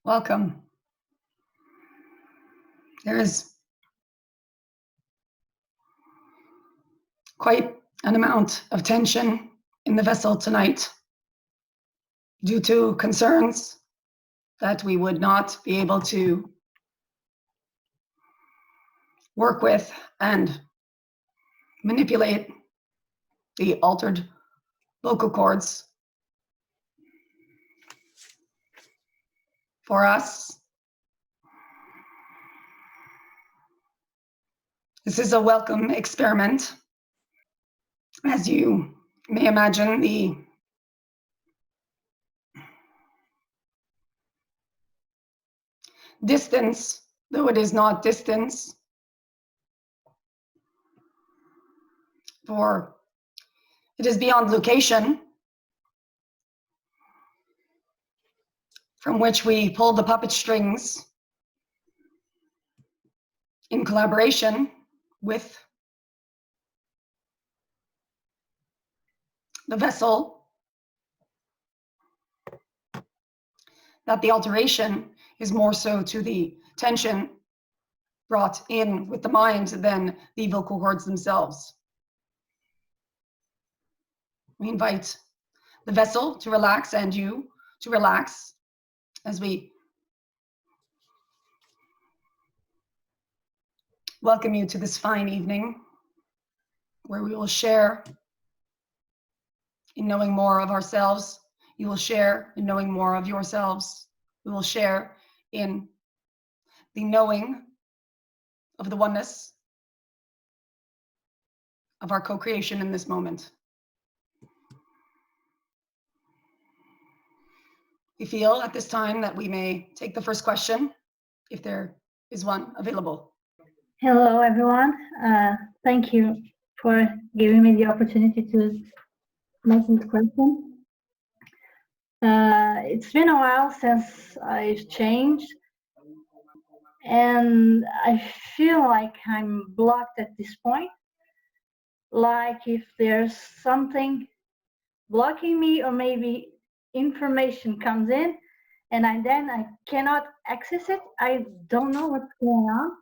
Welcome. There is quite an amount of tension in the vessel tonight due to concerns that we would not be able to work with and manipulate the altered vocal cords. For us, this is a welcome experiment. As you may imagine, the distance, though it is not distance, for it is beyond location, from which we pull the puppet strings in collaboration with the vessel, that the alteration is more so to the tension brought in with the mind than the vocal cords themselves. We invite the vessel to relax and you to relax as we welcome you to this fine evening where we will share in knowing more of ourselves. You will share in knowing more of yourselves. We will share in the knowing of the oneness of our co-creation in this moment. We feel at this time that we may take the first question, if there is one available. Hello, everyone. Thank you for giving me the opportunity to make this question. It's been a while since I've changed, and I feel like I'm blocked at this point. Like if there's something blocking me, or maybe information comes in and I cannot access it. I don't know what's going on.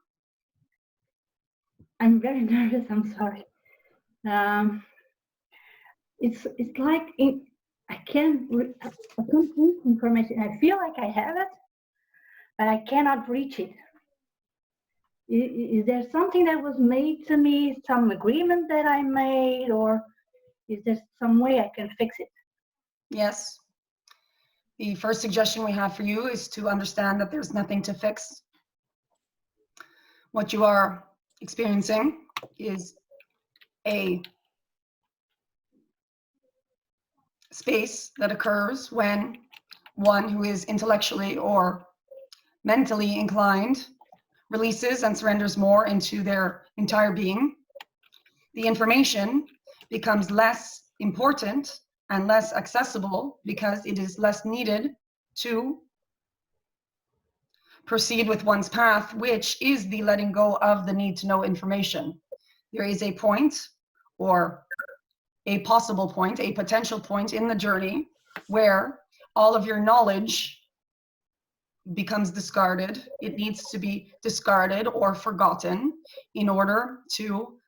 I'm very nervous, I'm sorry. It's like I can't read information. I feel like I have it, but I cannot reach it. Is there something that was made to me, some agreement that I made, or is there some way I can fix it? Yes. The first suggestion we have for you is to understand that there's nothing to fix. What you are experiencing is a space that occurs when one who is intellectually or mentally inclined releases and surrenders more into their entire being. The information becomes less important and less accessible because it is less needed to proceed with one's path, which is the letting go of the need to know information. There is a point, or a possible point, a potential point in the journey where all of your knowledge becomes discarded. It needs to be discarded or forgotten in order to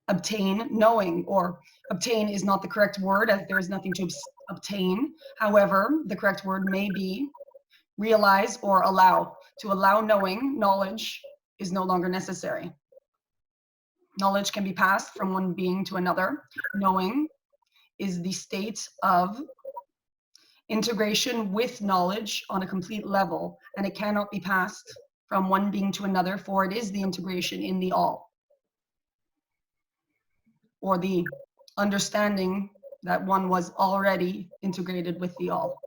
obtain knowing, or obtain is not the correct word as there is nothing to obtain. However, the correct word may be realize or allow. To allow knowing, knowledge is no longer necessary. Knowledge can be passed from one being to another. Knowing is the state of integration with knowledge on a complete level, and it cannot be passed from one being to another, for it is the integration in the all, or the understanding that one was already integrated with the all.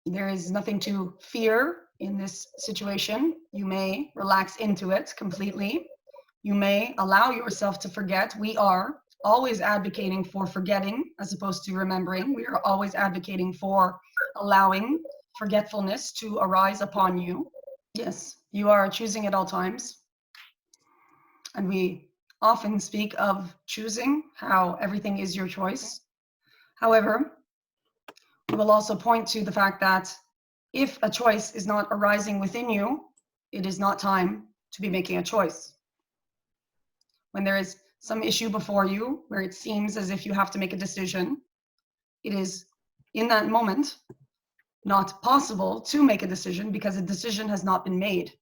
There is nothing to fear in this situation. You may relax into it completely. You may allow yourself to forget. We are always advocating for forgetting as opposed to remembering. We are always advocating for allowing forgetfulness to arise upon you. Yes, you are choosing at all times. And we often speak of choosing, how everything is your choice. However, We will also point to the fact that if a choice is not arising within you, it is not time to be making a choice. When there is some issue before you where it seems as if you have to make a decision, it is in that moment not possible to make a decision because a decision has not been made.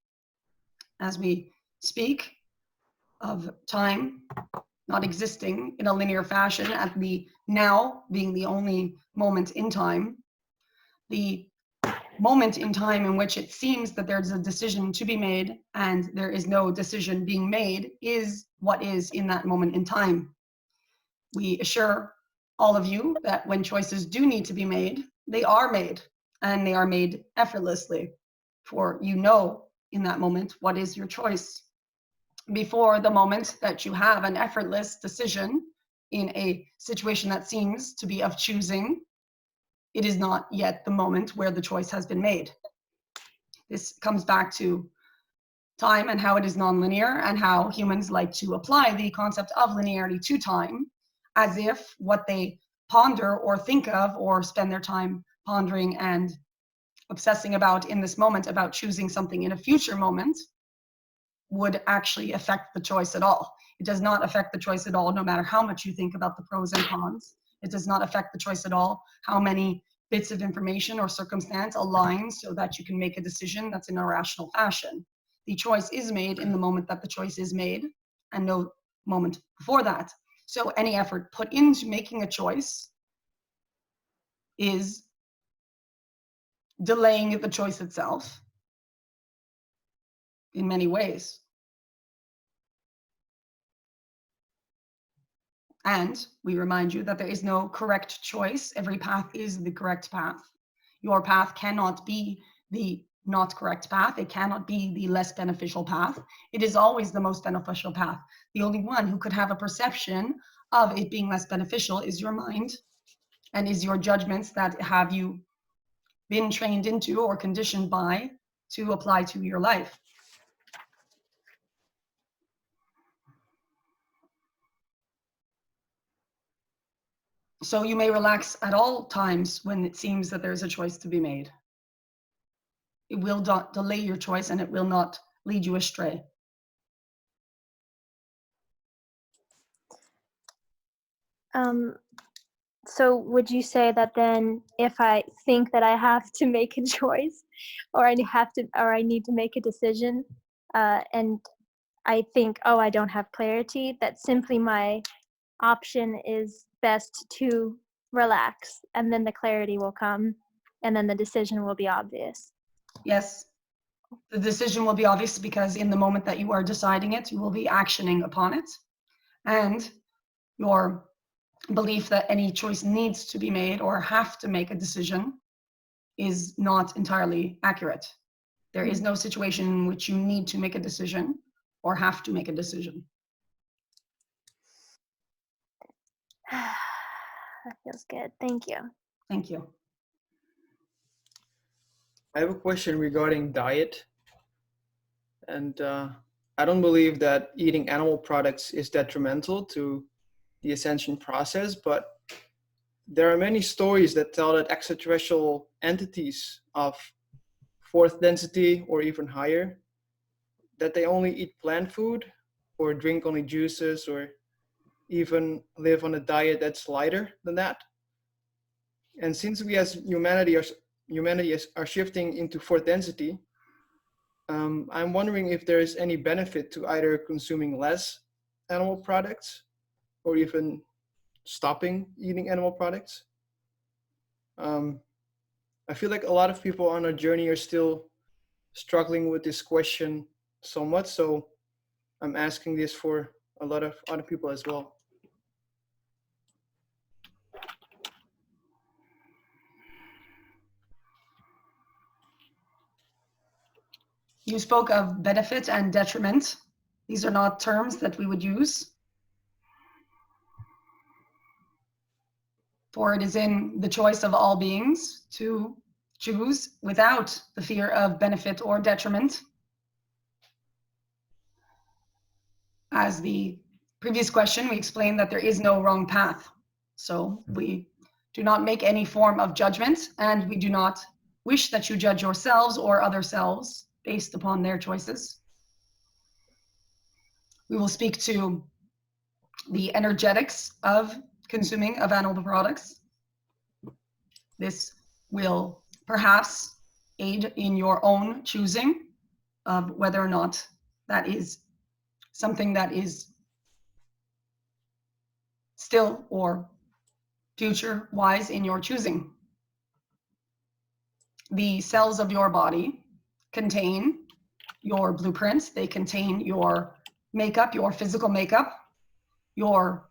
As we speak of time not existing in a linear fashion, at the now being the only moment in time, the moment in time in which it seems that there's a decision to be made and there is no decision being made is what is in that moment in time. We assure all of you that when choices do need to be made, they are made, and they are made effortlessly, for you know in that moment what is your choice. Before the moment that you have an effortless decision in a situation that seems to be of choosing, it is not yet the moment where the choice has been made. This comes back to time and how it is nonlinear, and how humans like to apply the concept of linearity to time as if what they ponder or think of or spend their time pondering and obsessing about in this moment about choosing something in a future moment would actually affect the choice at all. It does not affect the choice at all, no matter how much you think about the pros and cons. It does not affect the choice at all, how many bits of information or circumstance align so that you can make a decision that's in a rational fashion. The choice is made in the moment that the choice is made, and no moment before that. So any effort put into making a choice is delaying the choice itself in many ways. And we remind you that there is no correct choice. Every path is the correct path. Your path cannot be the not correct path. It cannot be the less beneficial path. It is always the most beneficial path. The only one who could have a perception of it being less beneficial is your mind, and is your judgments that have you been trained into or conditioned by to apply to your life. So you may relax at all times when it seems that there's a choice to be made. It will not delay your choice, and it will not lead you astray. So would you say that then if I think that I have to make a choice, or I need to make a decision, and I think, oh, I don't have clarity, that simply my option is best to relax, and then the clarity will come, and then the decision will be obvious? Yes, the decision will be obvious because in the moment that you are deciding it, you will be actioning upon it. And your belief that any choice needs to be made or have to make a decision is not entirely accurate. There is no situation in which you need to make a decision or have to make a decision. That feels good. Thank you. Thank you. I have a question regarding diet. And I don't believe that eating animal products is detrimental to the ascension process, but there are many stories that tell that extraterrestrial entities of fourth density or even higher, that they only eat plant food or drink only juices or even live on a diet that's lighter than that. And since we as humanity are shifting into fourth density, I'm wondering if there is any benefit to either consuming less animal products or even stopping eating animal products. I feel like a lot of people on our journey are still struggling with this question so much, so I'm asking this for a lot of other people as well. You spoke of benefit and detriment. These are not terms that we would use. For it is in the choice of all beings to choose without the fear of benefit or detriment. As the previous question, we explained that there is no wrong path. So we do not make any form of judgment, and we do not wish that you judge yourselves or other selves based upon their choices. We will speak to the energetics of consuming of animal products. This will perhaps aid in your own choosing of whether or not that is something that is still or future wise in your choosing. The cells of your body contain your blueprints. They contain your makeup, your physical makeup, your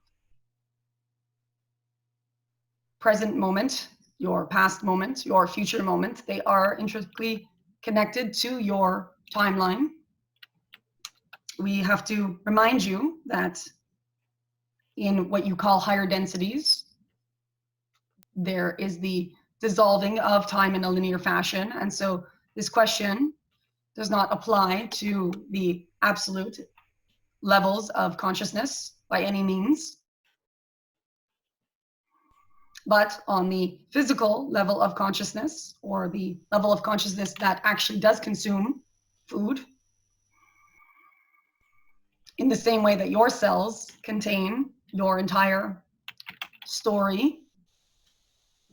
present moment, your past moment, your future moment. They are intricately connected to your timeline. We have to remind you that in what you call higher densities, there is the dissolving of time in a linear fashion. And so this question does not apply to the absolute levels of consciousness by any means. But on the physical level of consciousness, or the level of consciousness that actually does consume food, in the same way that your cells contain your entire story,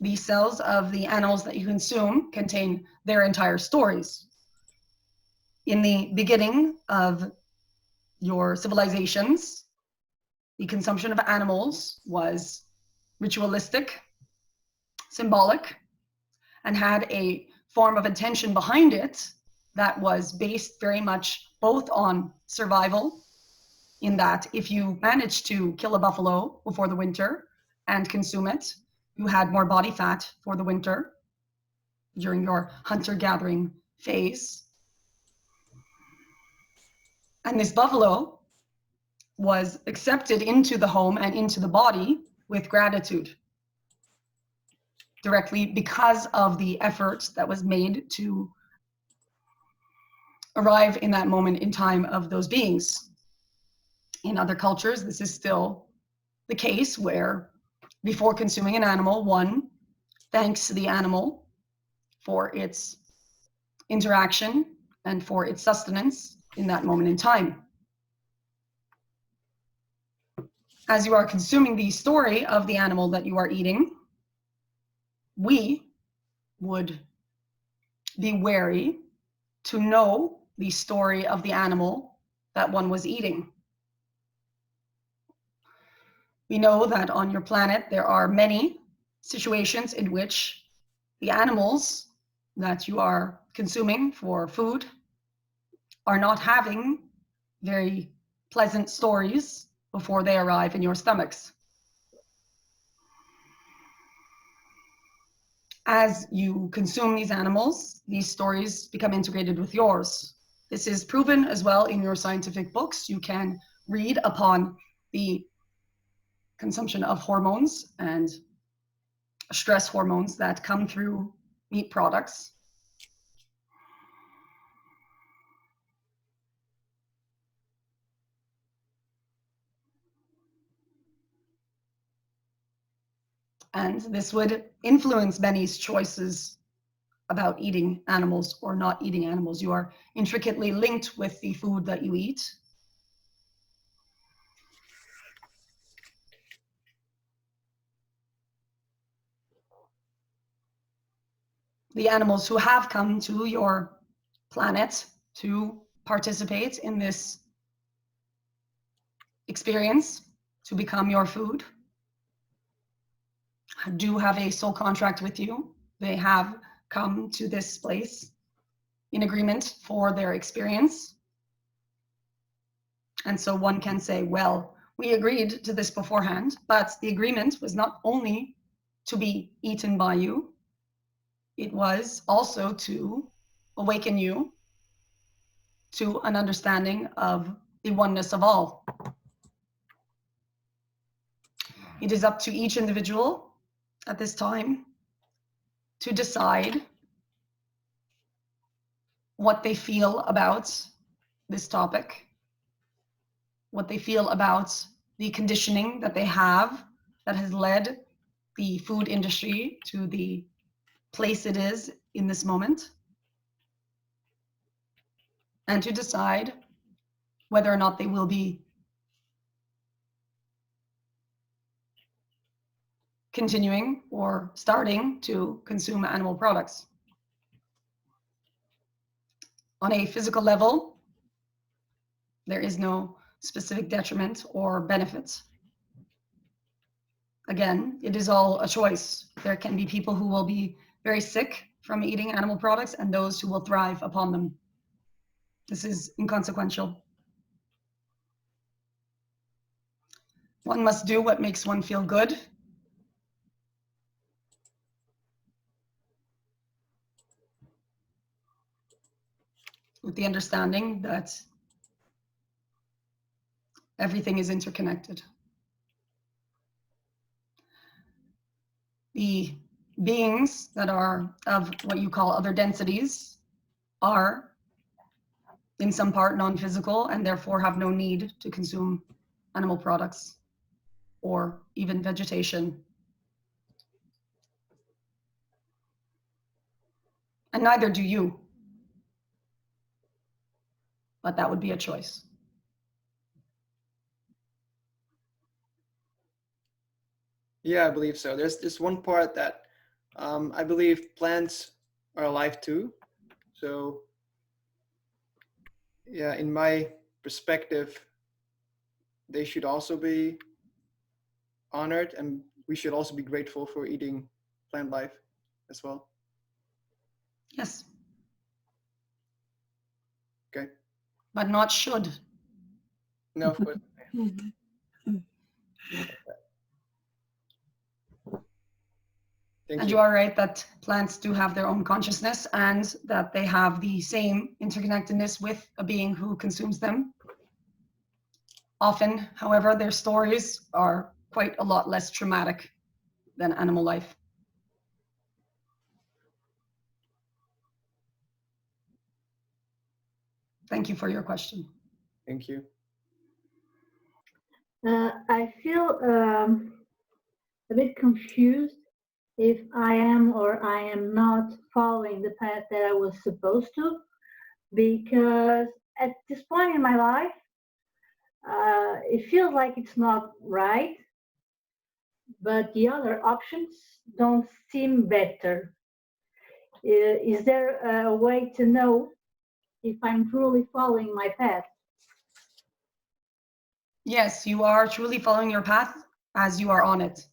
the cells of the animals that you consume contain their entire stories. In the beginning of your civilizations, the consumption of animals was ritualistic, symbolic, and had a form of intention behind it that was based very much both on survival, in that if you managed to kill a buffalo before the winter and consume it, you had more body fat for the winter during your hunter-gathering phase. And this buffalo was accepted into the home and into the body with gratitude, directly because of the effort that was made to arrive in that moment in time of those beings. In other cultures, this is still the case, where before consuming an animal, one thanks the animal for its interaction and for its sustenance in that moment in time. As you are consuming the story of the animal that you are eating, we would be wary to know the story of the animal that one was eating. We know that on your planet there are many situations in which the animals that you are consuming for food are not having very pleasant stories before they arrive in your stomachs. As you consume these animals, these stories become integrated with yours. This is proven as well in your scientific books. You can read upon the consumption of hormones and stress hormones that come through meat products. And this would influence many's choices about eating animals or not eating animals. You are intricately linked with the food that you eat. The animals who have come to your planet to participate in this experience, to become your food, do have a soul contract with you. They have come to this place in agreement for their experience. And so one can say, well, we agreed to this beforehand, but the agreement was not only to be eaten by you, it was also to awaken you to an understanding of the oneness of all. It is up to each individual at this time to decide what they feel about this topic, what they feel about the conditioning that they have that has led the food industry to the place it is in this moment, and to decide whether or not they will be continuing or starting to consume animal products. On a physical level, there is no specific detriment or benefit. Again, it is all a choice. There can be people who will be very sick from eating animal products and those who will thrive upon them. This is inconsequential. One must do what makes one feel good. With the understanding that everything is interconnected. The beings that are of what you call other densities are in some part non-physical and therefore have no need to consume animal products or even vegetation. And neither do you. But that would be a choice. Yeah, I believe so. There's this one part that I believe plants are alive too. So yeah, in my perspective, they should also be honored, and we should also be grateful for eating plant life as well. Yes. Okay. But not should. No, of course. Thank And you. you are right that plants do have their own consciousness and that they have the same interconnectedness with a being who consumes them. Often, however, their stories are quite a lot less traumatic than animal life. Thank you for your question. Thank you. I feel a bit confused if I am or I am not following the path that I was supposed to, because at this point in my life, it feels like it's not right, but the other options don't seem better. Is there a way to know if I'm truly following my path? Yes, you are truly following your path as you are on it.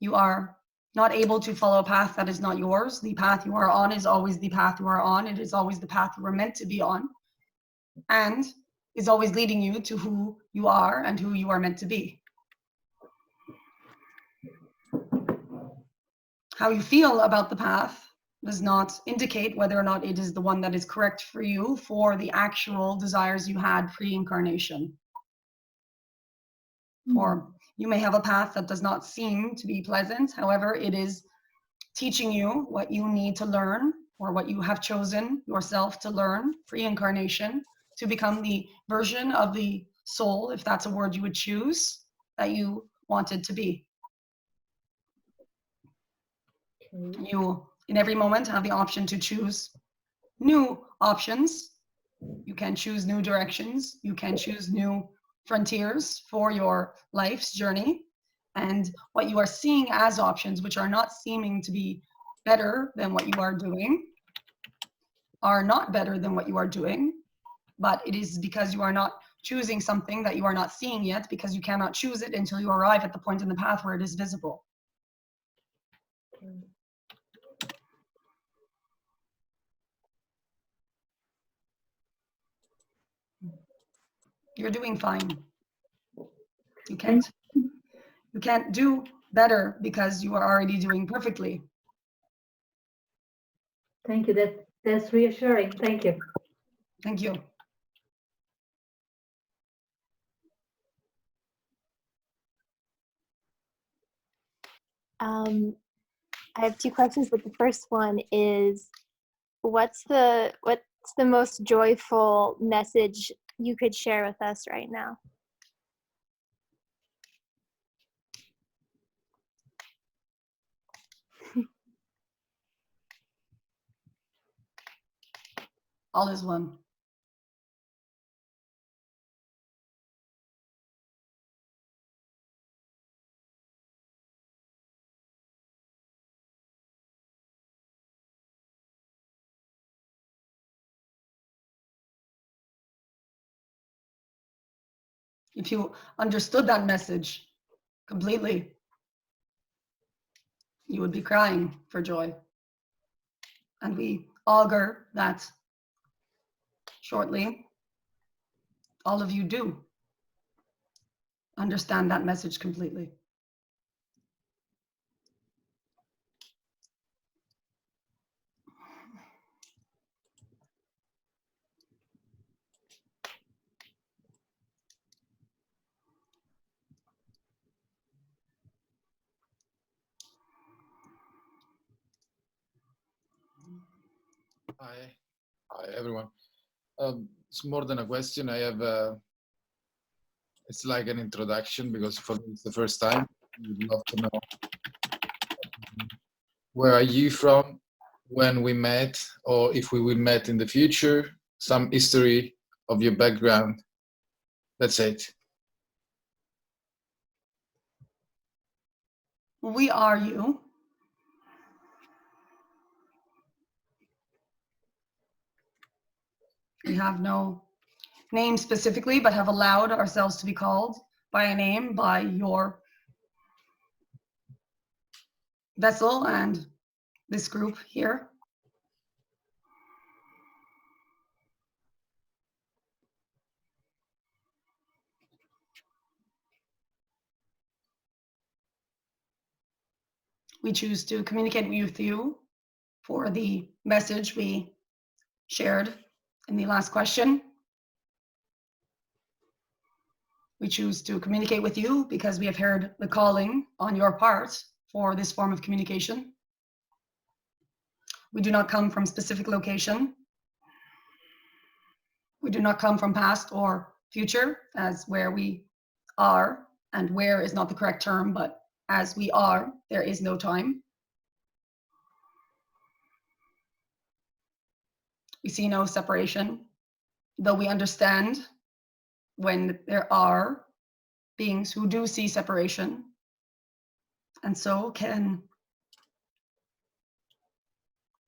You are not able to follow a path that is not yours. The path you are on is always the path you are on. It is always the path you were meant to be on, and is always leading you to who you are and who you are meant to be. How you feel about the path does not indicate whether or not it is the one that is correct for you for the actual desires you had pre-incarnation. Or you may have a path that does not seem to be pleasant. However, it is teaching you what you need to learn, or what you have chosen yourself to learn pre-incarnation to become the version of the soul, if that's a word you would choose, that you wanted to be. You, in every moment, have the option to choose new options. You can choose new directions. You can choose new frontiers for your life's journey. And what you are seeing as options, which are not seeming to be better than what you are doing, are not better than what you are doing, but it is because you are not choosing something that you are not seeing yet, because you cannot choose it until you arrive at the point in the path where it is visible. You're doing fine. You can't do better because you are already doing perfectly. Thank you. That's reassuring. Thank you. Thank you. I have two questions, but the first one is, what's the most joyful message you could share with us right now? All is one. If you understood that message completely, you would be crying for joy. And we augur that shortly all of you do understand that message completely. Hi everyone. It's more than a question. It's like an introduction because for me it's the first time. I would love to know where are you from, when we met, or if we will meet in the future, some history of your background. That's it. We are you. We have no name specifically, but have allowed ourselves to be called by a name by your vessel and this group here. We choose to communicate with you for the message we shared in the last question. We choose to communicate with you because we have heard the calling on your part for this form of communication. We do not come from specific location. We do not come from past or future, as where we are, and where is not the correct term, but as we are, there is no time. We see no separation, though we understand when there are beings who do see separation, and so can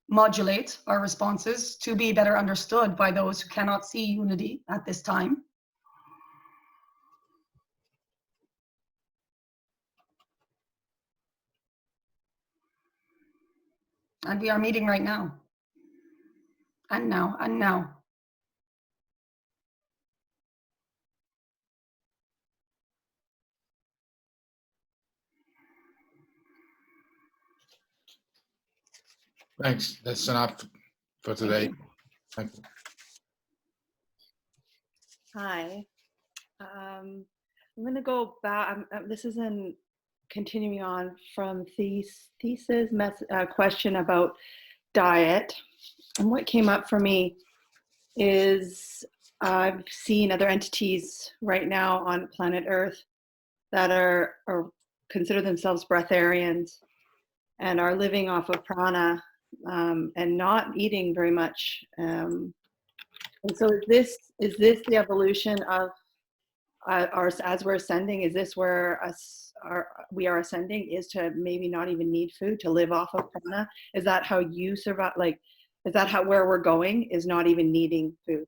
modulate our responses to be better understood by those who cannot see unity at this time. And we are meeting right now. And now, and now. Thanks. That's enough for today. Thank you. Hi. I'm going to go back. This is continuing on from Thesis question about diet. And what came up for me is I've seen other entities right now on planet Earth that are consider themselves breatharians and are living off of prana and not eating very much. And so is this the evolution of as we're ascending? Is this where we are ascending, is to maybe not even need food, to live off of prana? Is that how you survive? Like, is that where we're going, is not even needing food?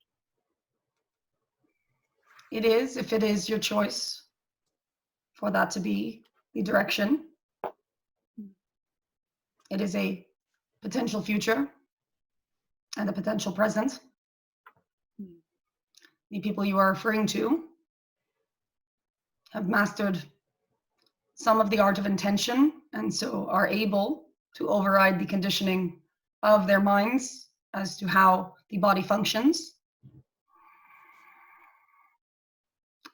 It is, if it is your choice for that to be the direction. It is a potential future and a potential present. The people you are referring to have mastered some of the art of intention, and so are able to override the conditioning of their minds as to how the body functions.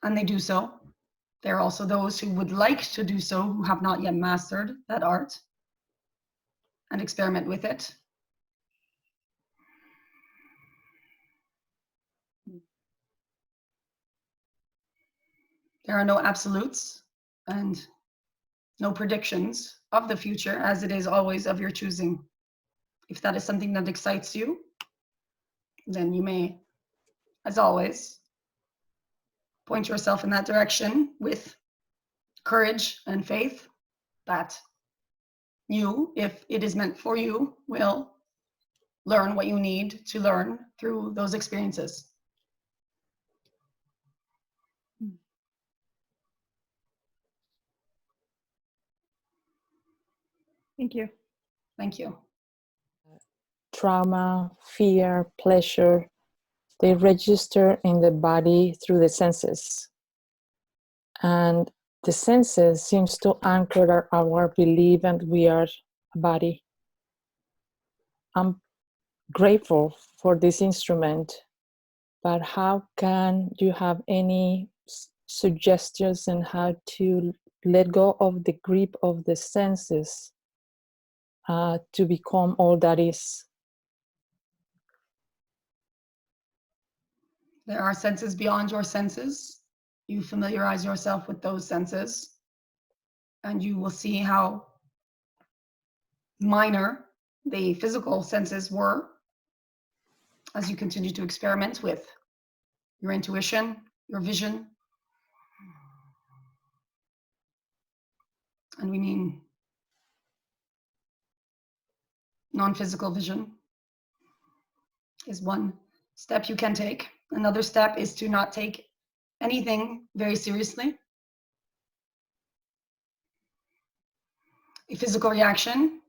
And they do so. There are also those who would like to do so, who have not yet mastered that art and experiment with it. There are no absolutes and no predictions of the future, as it is always of your choosing. If that is something that excites you, then you may, as always, point yourself in that direction with courage and faith that you, if it is meant for you, will learn what you need to learn through those experiences. Thank you. Thank you. Trauma, fear, pleasure, they register in the body through the senses. And the senses seems to anchor our belief that we are a body. I'm grateful for this instrument, but how can you have any suggestions on how to let go of the grip of the senses to become all that is? There are senses beyond your senses. You familiarize yourself with those senses, and you will see how minor the physical senses were as you continue to experiment with your intuition, your vision. And we mean non-physical vision is one step you can take. Another step is to not take anything very seriously. A physical reaction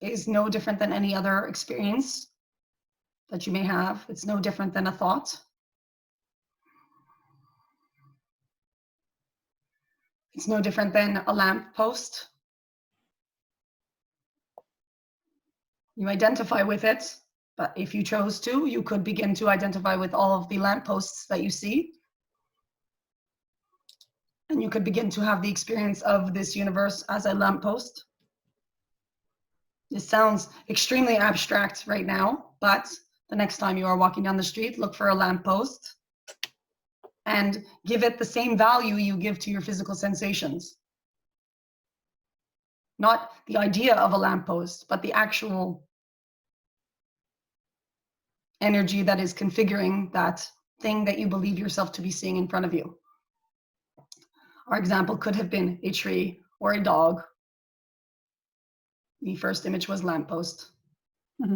is no different than any other experience that you may have. It's no different than a thought. It's no different than a lamp post. You identify with it, but if you chose to, you could begin to identify with all of the lampposts that you see. And you could begin to have the experience of this universe as a lamppost. This sounds extremely abstract right now, but the next time you are walking down the street, look for a lamppost and give it the same value you give to your physical sensations. Not the idea of a lamppost, but the actual energy that is configuring that thing that you believe yourself to be seeing in front of you. Our example could have been a tree or a dog. The first image was lamppost. Mm-hmm.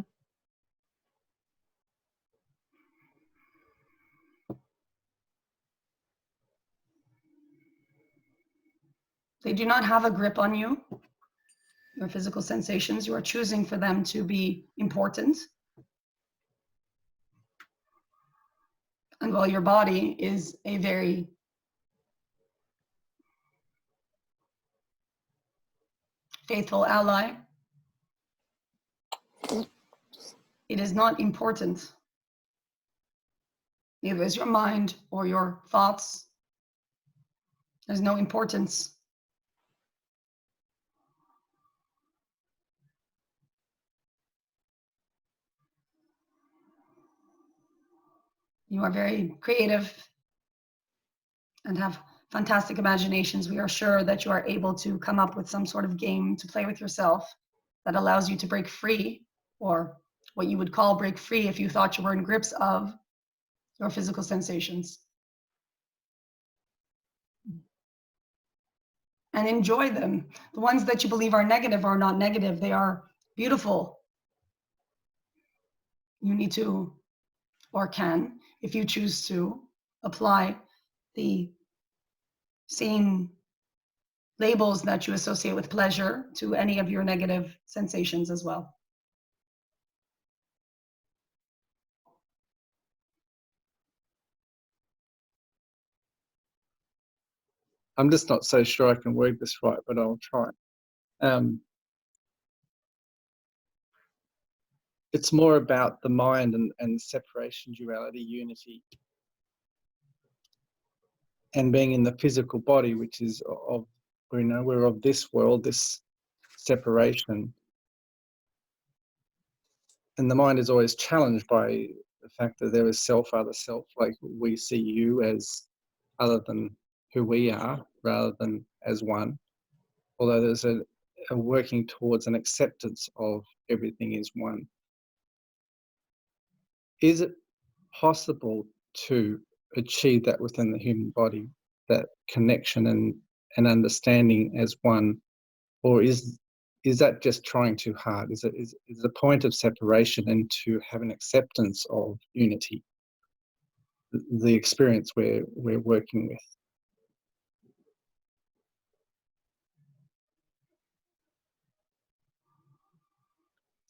They do not have a grip on you. Your physical sensations, you are choosing for them to be important. And while your body is a very faithful ally, it is not important. Neither is your mind or your thoughts. There's no importance. You are very creative and have fantastic imaginations. We are sure that you are able to come up with some sort of game to play with yourself that allows you to break free, or what you would call break free if you thought you were in grips of your physical sensations. And enjoy them. The ones that you believe are negative are not negative. They are beautiful. You need to, or can, if you choose to, apply the same labels that you associate with pleasure to any of your negative sensations as well. I'm just not so sure I can word this right, but I'll try. It's more about the mind and separation, duality, unity, and being in the physical body, which is of, you know, we're of this world, this separation. And the mind is always challenged by the fact that there is self, other self, like we see you as other than who we are, rather than as one. Although there's a working towards an acceptance of everything is one. Is it possible to achieve that within the human body, that connection and understanding as one, or is that just trying too hard? Is a point of separation and to have an acceptance of unity, the experience we're working with?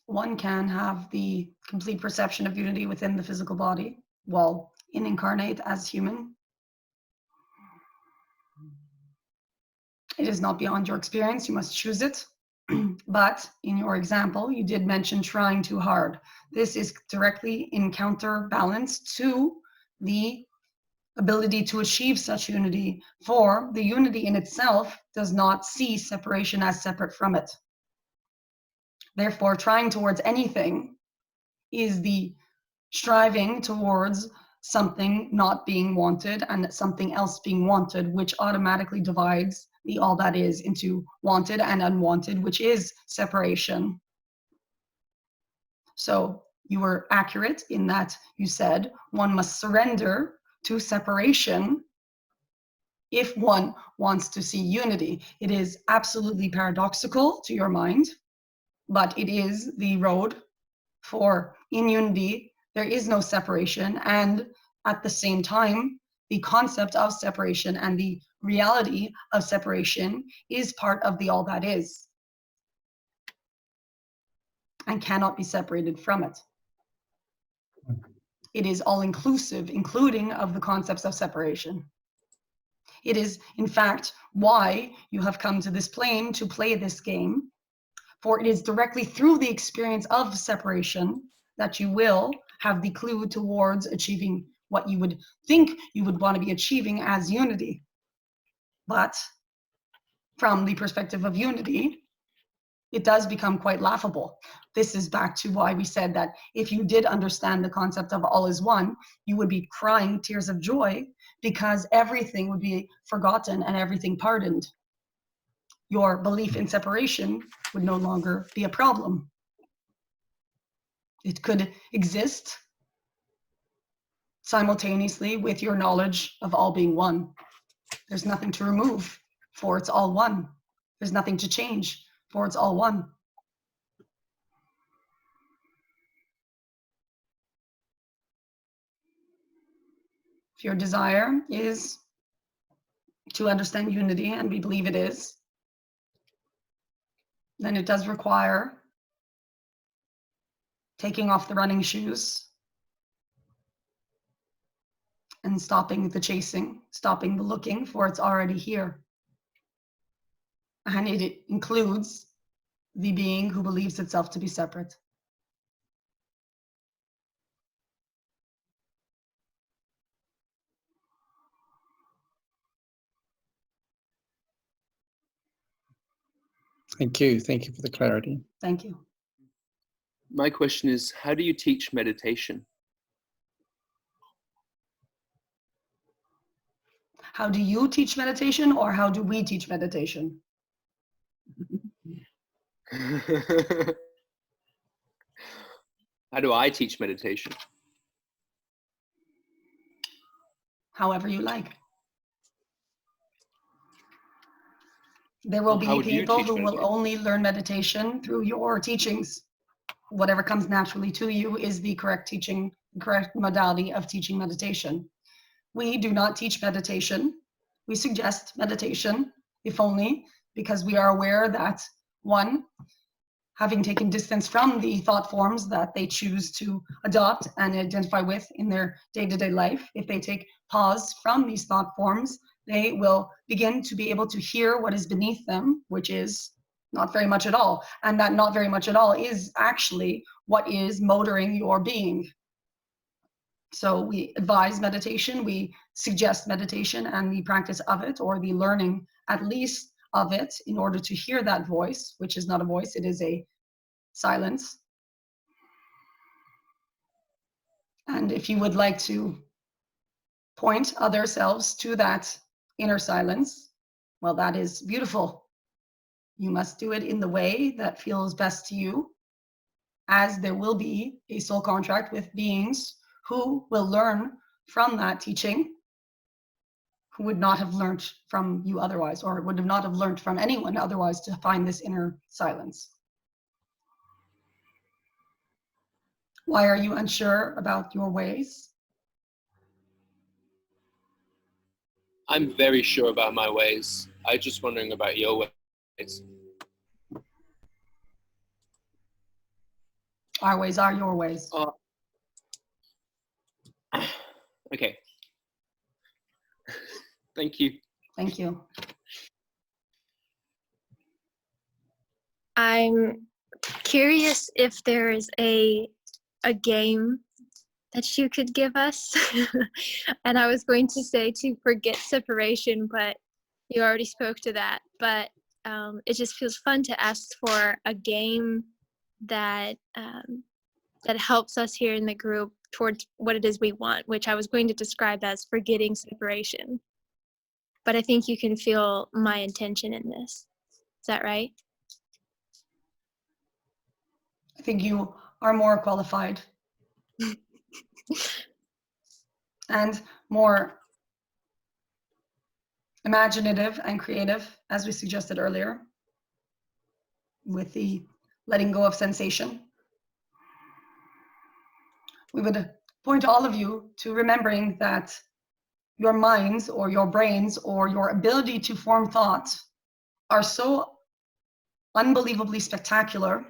One can have the complete perception of unity within the physical body while incarnate as human. It is not beyond your experience, you must choose it. But in your example, you did mention trying too hard. This is directly in counterbalance to the ability to achieve such unity, for the unity in itself does not see separation as separate from it. Therefore, trying towards anything is the striving towards something not being wanted and something else being wanted, which automatically divides the all that is into wanted and unwanted, which is separation. So you were accurate in that you said one must surrender to separation if one wants to see unity. It is absolutely paradoxical to your mind, but it is the road, for in unity there is no separation, and at the same time the concept of separation and the reality of separation is part of the all that is and cannot be separated from it. It is all inclusive, including of the concepts of separation. It is, in fact, why you have come to this plane to play this game, for it is directly through the experience of separation that you will have the clue towards achieving what you would think you would want to be achieving as unity. But from the perspective of unity, it does become quite laughable. This is back to why we said that if you did understand the concept of all is one, you would be crying tears of joy because everything would be forgotten and everything pardoned. Your belief in separation would no longer be a problem. It could exist simultaneously with your knowledge of all being one. There's nothing to remove, for it's all one. There's nothing to change, for it's all one. If your desire is to understand unity, and we believe it is, then it does require taking off the running shoes and stopping the chasing, stopping the looking, for it's already here. And it includes the being who believes itself to be separate. Thank you. Thank you for the clarity. Thank you. My question is, how do you teach meditation? How do you teach meditation, or how do we teach meditation? How do I teach meditation? However you like. There will How be would you people teach who will meditation? only learn meditation through your teachings. Whatever comes naturally to you is the correct teaching, correct modality of teaching meditation. We do not teach meditation. We suggest meditation, if only because we are aware that, one, having taken distance from the thought forms that they choose to adopt and identify with in their day-to-day life, if they take pause from these thought forms, they will begin to be able to hear what is beneath them, which is not very much at all. And that not very much at all is actually what is motoring your being. So we advise meditation, we suggest meditation and the practice of it, or the learning at least of it, in order to hear that voice, which is not a voice, it is a silence. And if you would like to point other selves to that inner silence, well, that is beautiful. You must do it in the way that feels best to you, as there will be a soul contract with beings who will learn from that teaching, who would not have learned from you otherwise, or would have not have learned from anyone otherwise to find this inner silence. Why are you unsure about your ways? I'm very sure about my ways. I'm just wondering about your ways. Our ways are your ways. Okay. Thank you. Thank you. I'm curious if there is a game that you could give us. And I was going to say to forget separation, but you already spoke to that. But it just feels fun to ask for a game that that helps us here in the group towards what it is we want, which I was going to describe as forgetting separation. But I think you can feel my intention in this. Is that right? I think you are more qualified and more imaginative and creative, as we suggested earlier, with the letting go of sensation. We would point all of you to remembering that your minds or your brains or your ability to form thought are so unbelievably spectacular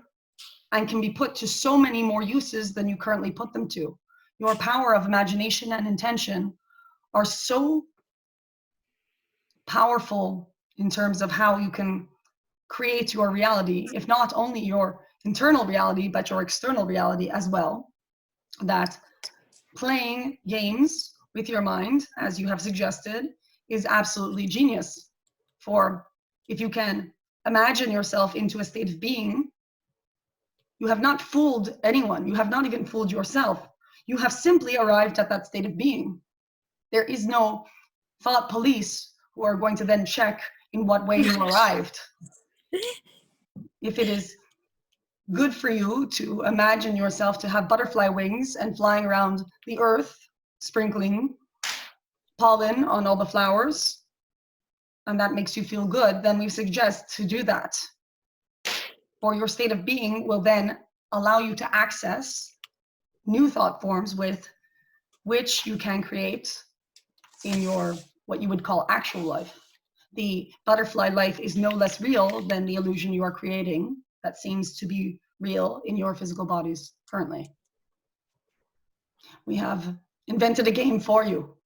and can be put to so many more uses than you currently put them to. Your power of imagination and intention are so powerful in terms of how you can create your reality, if not only your internal reality, but your external reality as well, that playing games with your mind, as you have suggested, is absolutely genius. For if you can imagine yourself into a state of being, you have not fooled anyone. You have not even fooled yourself. You have simply arrived at that state of being. There is no thought police who are going to then check in what way you arrived. If it is good for you to imagine yourself to have butterfly wings and flying around the earth, sprinkling pollen on all the flowers, and that makes you feel good, then we suggest to do that. For your state of being will then allow you to access new thought forms with which you can create in your, what you would call actual life. The butterfly life is no less real than the illusion you are creating that seems to be real in your physical bodies currently. We have invented a game for you,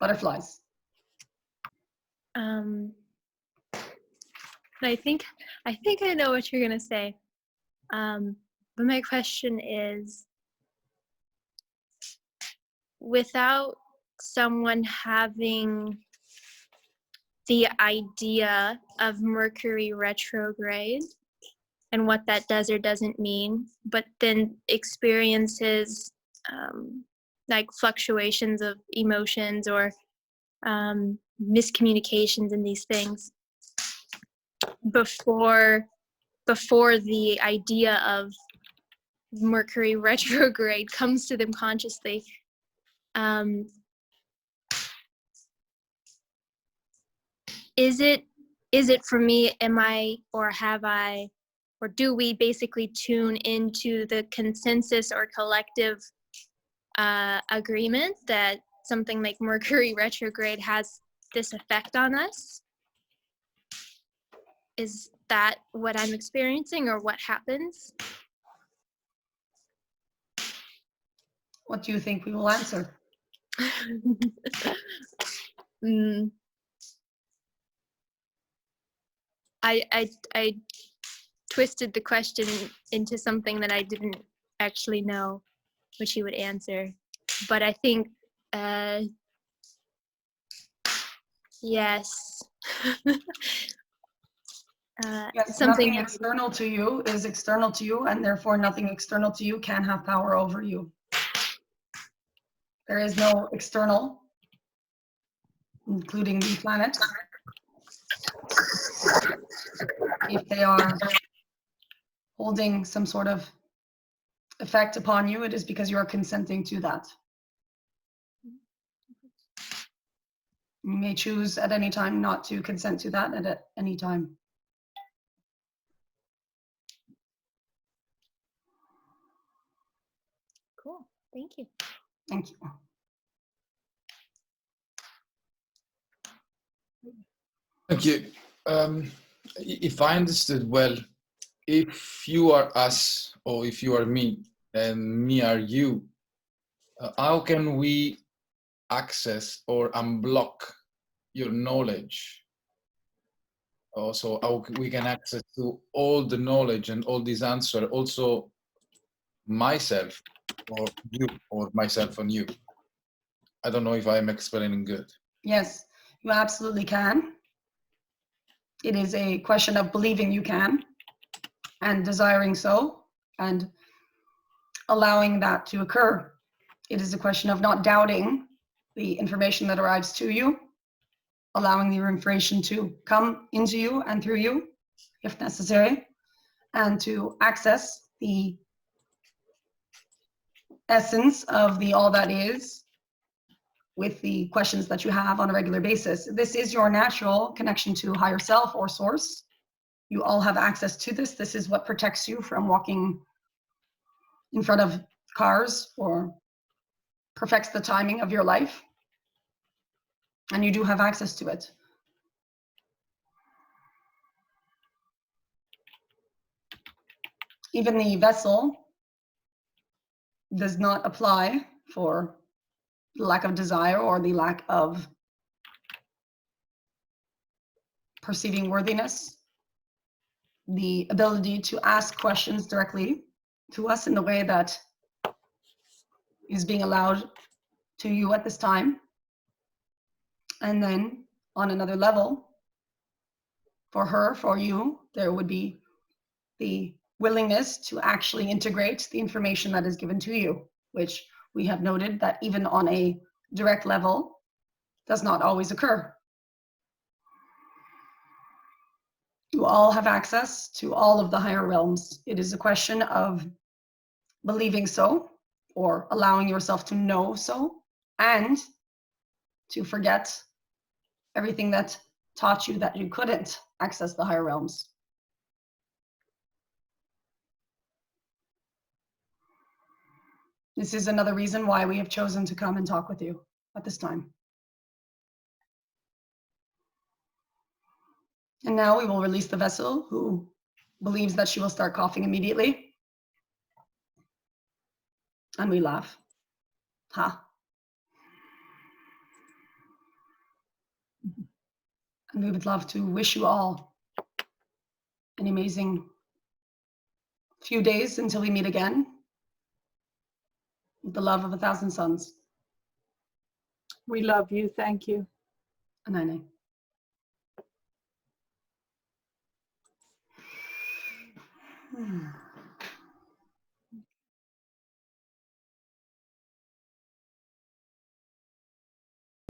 butterflies. I think I know what you're gonna say. But my question is, without someone having the idea of Mercury retrograde and what that does or doesn't mean, but then experiences like fluctuations of emotions or miscommunications in these things before the idea of Mercury retrograde comes to them consciously. Is it for me, am I, or have I, or do we basically tune into the consensus or collective agreement that something like Mercury retrograde has this effect on us? Is that what I'm experiencing, or what happens? What do you think we will answer? I twisted the question into something that I didn't actually know what you would answer, but I think yes. Yes, Something nothing external to you is external to you, and therefore nothing external to you can have power over you. There is no external, including the planets. If they are holding some sort of effect upon you, it is because you are consenting to that. You may choose at any time not to consent to that at any time. Cool. Thank you. Thank you. Thank you. If I understood well, if you are us or if you are me and me are you, how can we access or unblock your knowledge? Also, how we can access to all the knowledge and all these answers, also myself or you or myself and you. I don't know if I'm explaining good. Yes, you absolutely can. It is a question of believing you can and desiring so and allowing that to occur. It is a question of not doubting the information that arrives to you, allowing the information to come into you and through you, if necessary, and to access the essence of the all that is with the questions that you have on a regular basis. This is your natural connection to higher self or source. You all have access to this. This is what protects you from walking in front of cars or perfects the timing of your life. And you do have access to it. Even the vessel does not apply for the lack of desire or the lack of perceiving worthiness. The ability to ask questions directly to us in the way that is being allowed to you at this time. And then on another level, for her, for you, there would be the willingness to actually integrate the information that is given to you, which we have noted that even on a direct level does not always occur. You all have access to all of the higher realms. It is a question of believing so, or allowing yourself to know so, and to forget everything that taught you that you couldn't access the higher realms. This is another reason why we have chosen to come and talk with you at this time. And now we will release the vessel who believes that she will start coughing immediately. And we laugh. Ha. And we would love to wish you all an amazing few days until we meet again. With the love of 1,000 suns. We love you. Thank you. Anane.